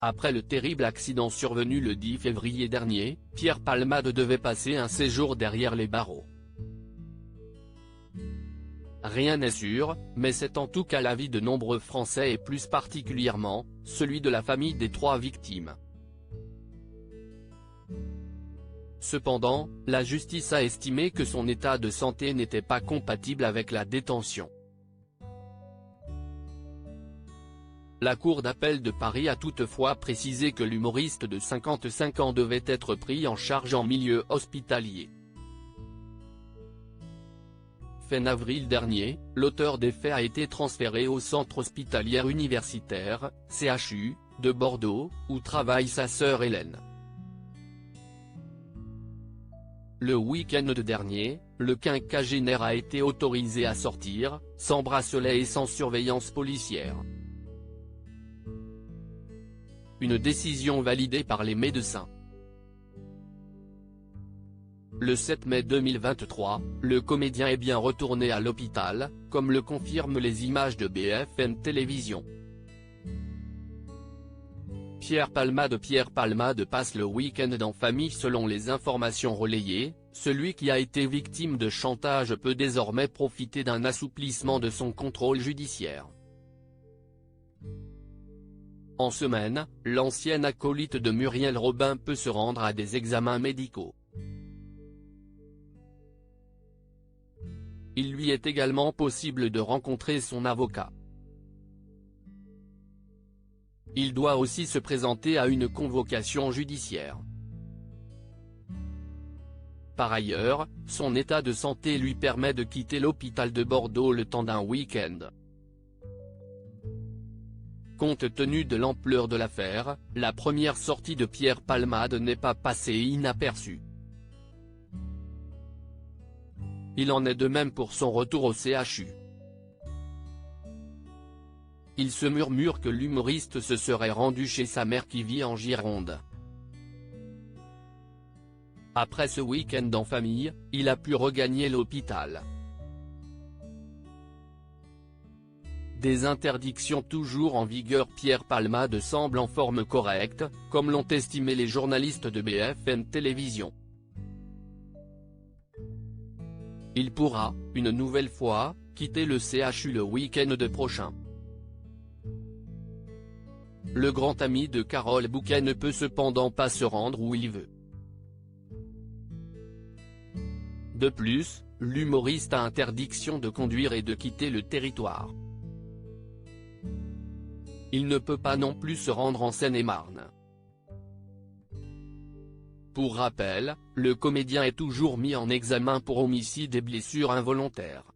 Après le terrible accident survenu le 10 février dernier, Pierre Palmade devait passer un séjour derrière les barreaux. Rien n'est sûr, mais c'est en tout cas l'avis de nombreux Français et plus particulièrement, celui de la famille des 3 victimes. Cependant, la justice a estimé que son état de santé n'était pas compatible avec la détention. La Cour d'appel de Paris a toutefois précisé que l'humoriste de 55 ans devait être pris en charge en milieu hospitalier. Fin avril dernier, l'auteur des faits a été transféré au centre hospitalier universitaire, CHU, de Bordeaux, où travaille sa sœur Hélène. Le week-end dernier, le quinquagénaire a été autorisé à sortir, sans bracelet et sans surveillance policière. Une décision validée par les médecins. Le 7 mai 2023, le comédien est bien retourné à l'hôpital, comme le confirment les images de BFM Télévision. Pierre Palmade passe le week-end en famille selon les informations relayées. Celui qui a été victime de chantage peut désormais profiter d'un assouplissement de son contrôle judiciaire. En semaine, l'ancienne acolyte de Muriel Robin peut se rendre à des examens médicaux. Il lui est également possible de rencontrer son avocat. Il doit aussi se présenter à une convocation judiciaire. Par ailleurs, son état de santé lui permet de quitter l'hôpital de Bordeaux le temps d'un week-end. Compte tenu de l'ampleur de l'affaire, la première sortie de Pierre Palmade n'est pas passée inaperçue. Il en est de même pour son retour au CHU. Il se murmure que l'humoriste se serait rendu chez sa mère qui vit en Gironde. Après ce week-end en famille, il a pu regagner l'hôpital. Des interdictions toujours en vigueur. Pierre Palmade semble en forme correcte, comme l'ont estimé les journalistes de BFM Télévision. Il pourra, une nouvelle fois, quitter le CHU le week-end prochain. Le grand ami de Carole Bouquet ne peut cependant pas se rendre où il veut. De plus, l'humoriste a interdiction de conduire et de quitter le territoire. Il ne peut pas non plus se rendre en Seine-et-Marne. Pour rappel, le comédien est toujours mis en examen pour homicide et blessures involontaires.